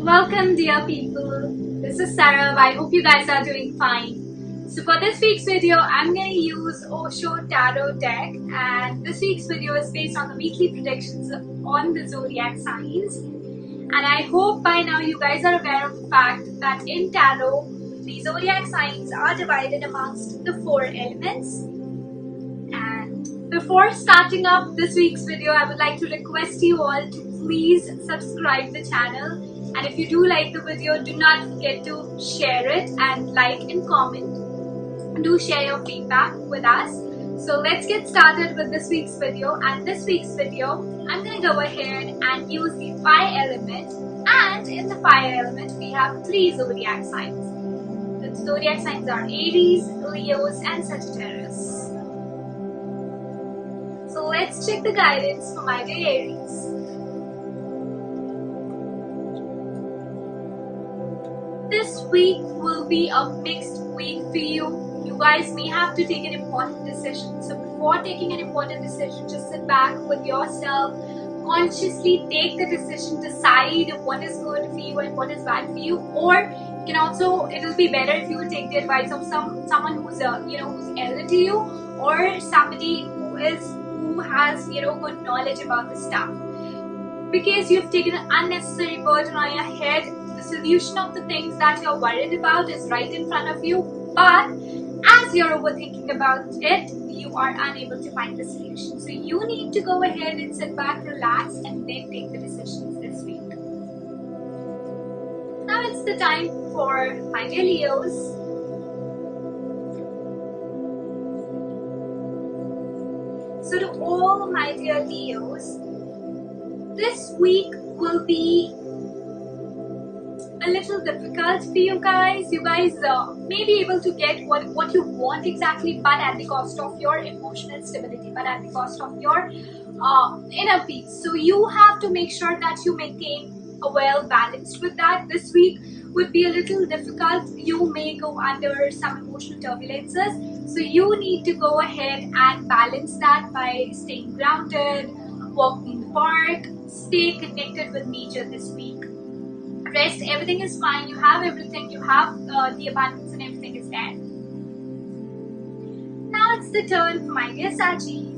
Welcome, dear people. This is Sarah. I hope you guys are doing fine. So for this week's video, I'm going to use Osho Tarot deck, and this week's video is based on the weekly predictions on the Zodiac Signs. And I hope by now you guys are aware of the fact that in Tarot, the Zodiac Signs are divided amongst the 4 elements. And before starting up this week's video, I would like to request you all to please subscribe the channel. And if you do like the video, do not forget to share it and like and comment. Do share your feedback with us. So let's get started with this week's video. And this week's video, I'm going to go ahead and use the fire element. And in the fire element, we have 3 zodiac signs. The zodiac signs are Aries, Leos, and Sagittarius. So let's check the guidance for my dear Aries. This week will be a mixed week for you. You guys may have to take an important decision. So before taking an important decision, just sit back with yourself, consciously take the decision, decide what is good for you and what is bad for you. Or you can also, it will be better if you will take the advice of someone who's who's elder to you, or somebody who has good knowledge about the stuff. Because you've taken an unnecessary burden on your head. The solution of the things that you're worried about is right in front of you, but as you're overthinking about it, you are unable to find the solution. So you need to go ahead and sit back, relax, and then take the decisions this week. Now it's the time for my dear Leos. So to all my dear Leos, this week will be a little difficult for you guys. You guys may be able to get what you want exactly, but at the cost of your emotional stability, but at the cost of your inner peace. So you have to make sure that you maintain a well balanced with that. This week would be a little difficult. You may go under some emotional turbulences. So you need to go ahead and balance that by staying grounded, walking in the park, stay connected with nature this week. Rest, everything is fine, you have everything, you have the abundance and everything is there. Now it's the turn for my dear Sagis.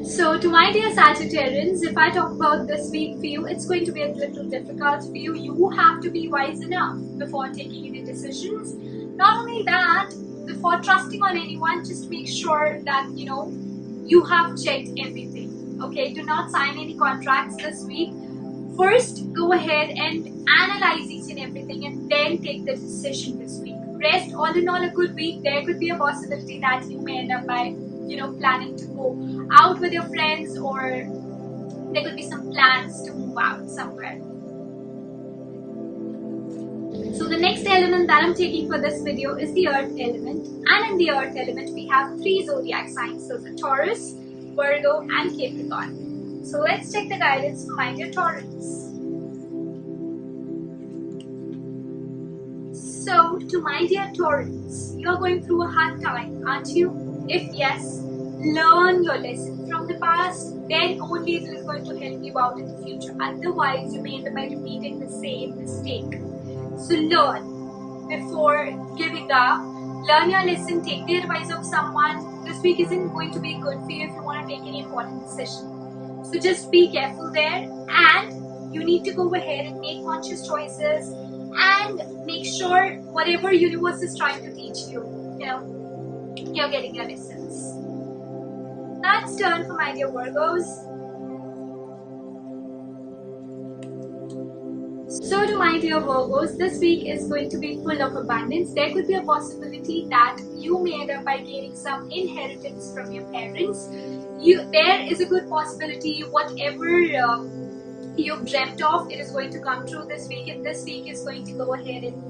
So to my dear Sagittarians, if I talk about this week for you, it's going to be a little difficult for you. You have to be wise enough before taking any decisions. Not only that, before trusting on anyone, just make sure that you have checked everything. Okay, do not sign any contracts this week. First, go ahead and analyze each and everything and then take the decision this week. Rest, all in all, a good week. There could be a possibility that you may end up by, planning to go out with your friends, or there could be some plans to move out somewhere. So the next element that I'm taking for this video is the earth element. And in the earth element, we have 3 zodiac signs. So the Taurus, Virgo, and Capricorn. So let's check the guidance for my dear Taurus. So to my dear Taurus, you're going through a hard time, aren't you? If yes, learn your lesson from the past, then only it is going to help you out in the future. Otherwise, you may end up by repeating the same mistake. So learn before giving up. Learn your lesson, take the advice of someone. This week isn't going to be good for you if you want to take any important decision. So just be careful there, and you need to go ahead and make conscious choices and make sure whatever universe is trying to teach you, you're getting your lessons. Now it's turn for my dear Virgos. So to my dear Virgos, this week is going to be full of abundance. There could be a possibility that you may end up by gaining some inheritance from your parents. There is a good possibility whatever you've dreamt of, it is going to come true this week, and this week is going to go ahead and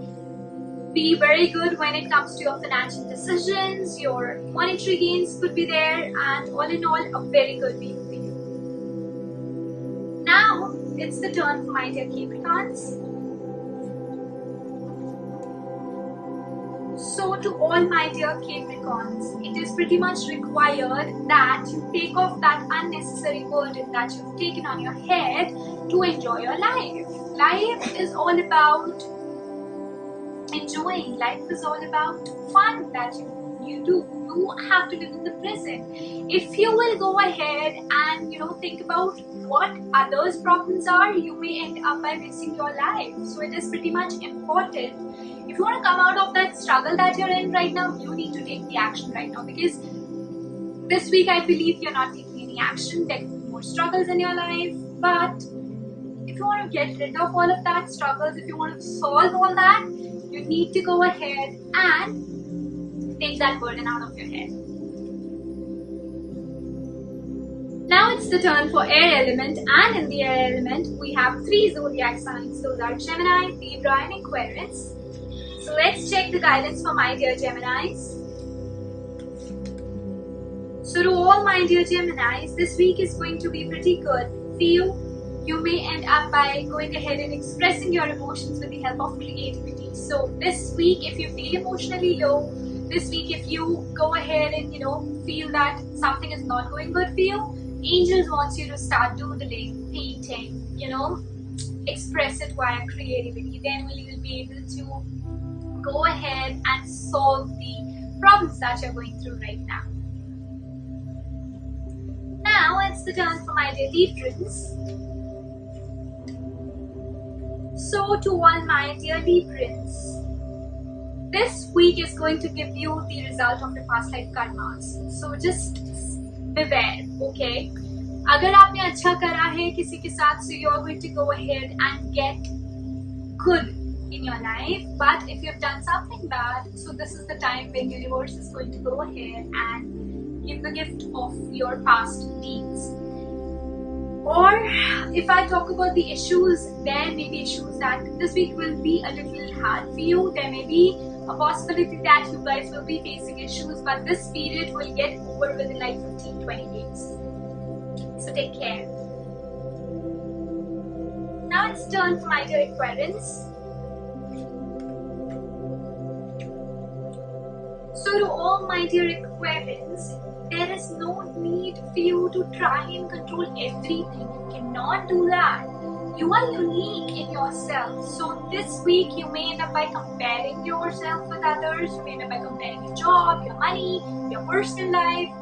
be very good when it comes to your financial decisions. Your monetary gains could be there, and all in all, a very good week for you. Now it's the turn for my dear Capricorns. So to all my dear Capricorns, it is pretty much required that you take off that unnecessary burden that you've taken on your head to enjoy your life. Life is all about enjoying. Life is all about fun that you do. You have to live in the present. If you will go ahead and think about what others' problems are, you may end up by missing your life. So it is pretty much important. If you want to come out of that struggle that you're in right now, you need to take the action right now, because this week I believe you're not taking any action. There could be more struggles in your life, but if you want to get rid of all of that struggles, if you want to solve all that, you need to go ahead and take that burden out of your head. Now it's the turn for air element, and in the air element we have 3 zodiac signs. Those are Gemini, Libra and Aquarius. So let's check the guidance for my dear Geminis. So to all my dear Geminis, this week is going to be pretty good for you. You may end up by going ahead and expressing your emotions with the help of creativity. So this week, if you feel emotionally low, this week if you go ahead and feel that something is not going good for you, angels want you to start doodling, painting, express it via creativity. Then you'll be able to go ahead and solve the problems that you're going through right now. Now it's the turn for my dear Librans. So to all my dear Librans, this week is going to give you the result of your past life karmas. So just beware, okay? अगर आपने अच्छा करा है किसी के साथ, so you're going to go ahead and get good in your life. But if you've done something bad, so this is the time when universe is going to go ahead and give the gift of your past deeds. Or if I talk about the issues, there may be issues that this week will be a little hard for you. There may be a possibility that you guys will be facing issues, but this period will get over within like 15-20 days. So take care. Now it's turn for my dear Aquarians. So to all my dear Aquarians, there is no need for you to try and control everything. You cannot do that. You are unique in yourself. So this week you may end up by comparing yourself with others. You may end up by comparing your job, your money, your personal life.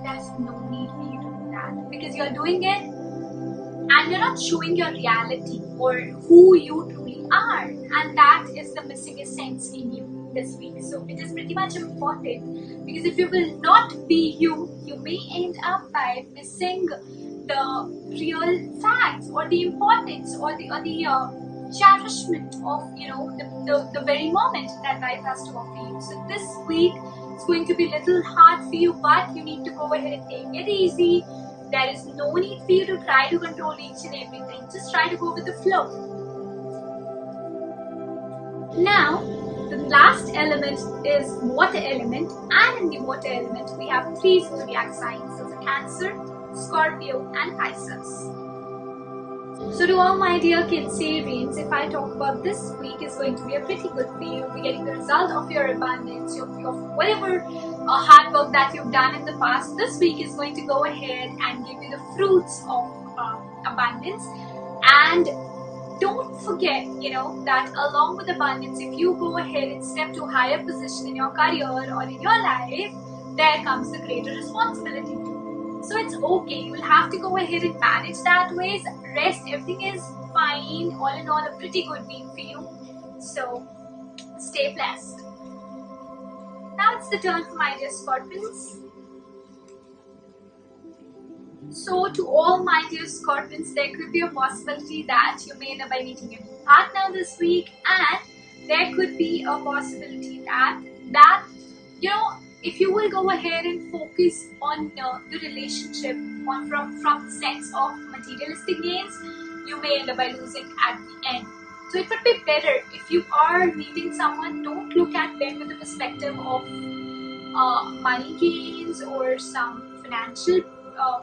There's no need for you to do that, because you're doing it and you're not showing your reality or who you truly are. And that is the missing essence in you this week. So it is pretty much important, because if you will not be you, you may end up by missing the real facts or the importance or the cherishment of the very moment that life has to offer you. So this week it's going to be a little hard for you, but you need to go ahead and take it easy. There is no need for you to try to control each and everything. Just try to go with the flow. Now the last element is water element, and in the water element we have 3 zodiac signs. Those are Cancer, Scorpio and Pisces. So to all my dear Cancerians, if I talk about this week is going to be a pretty good for you. You're getting the result of your abundance, of whatever hard work that you've done in the past. This week is going to go ahead and give you the fruits of abundance. And don't forget, that along with abundance, if you go ahead and step to a higher position in your career or in your life, there comes the greater responsibility. So it's okay. You will have to go ahead and manage that ways. Rest, everything is fine. All in all, a pretty good week for you. So stay blessed. Now it's the turn for my dear Scorpions. So to all my dear Scorpions, there could be a possibility that you may end up by meeting a new partner this week, and there could be a possibility that if you will go ahead and focus on the relationship from the sense of materialistic gains, you may end up by losing at the end. So it would be better if you are meeting someone, don't look at them with the perspective of money gains or some financial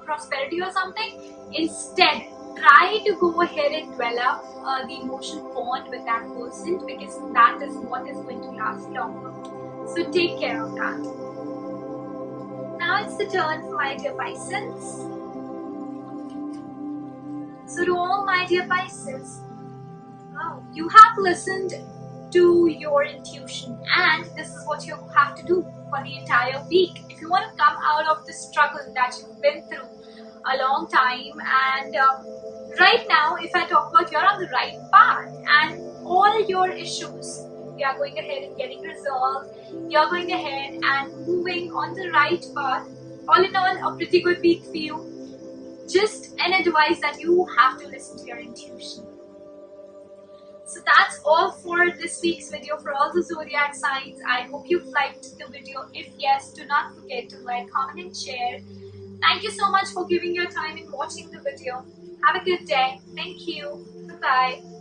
prosperity or something. Instead, try to go ahead and develop the emotional bond with that person, because that is what is going to last longer. So take care of that. Now it's the turn for my dear Pisces. So to all my dear Pisces, wow, you have listened to your intuition, and this is what you have to do for the entire week. If you want to come out of the struggle that you've been through a long time, and right now, if I talk about, you're on the right path, and all your issues, you are going ahead and getting resolved. You're going ahead and moving on the right path. All in all, a pretty good week for you. Just an advice that you have to listen to your intuition. So that's all for this week's video for all the zodiac signs. I hope you've liked the video. If yes, do not forget to like, comment and share. Thank you so much for giving your time and watching the video. Have a good day. Thank you. Bye-bye.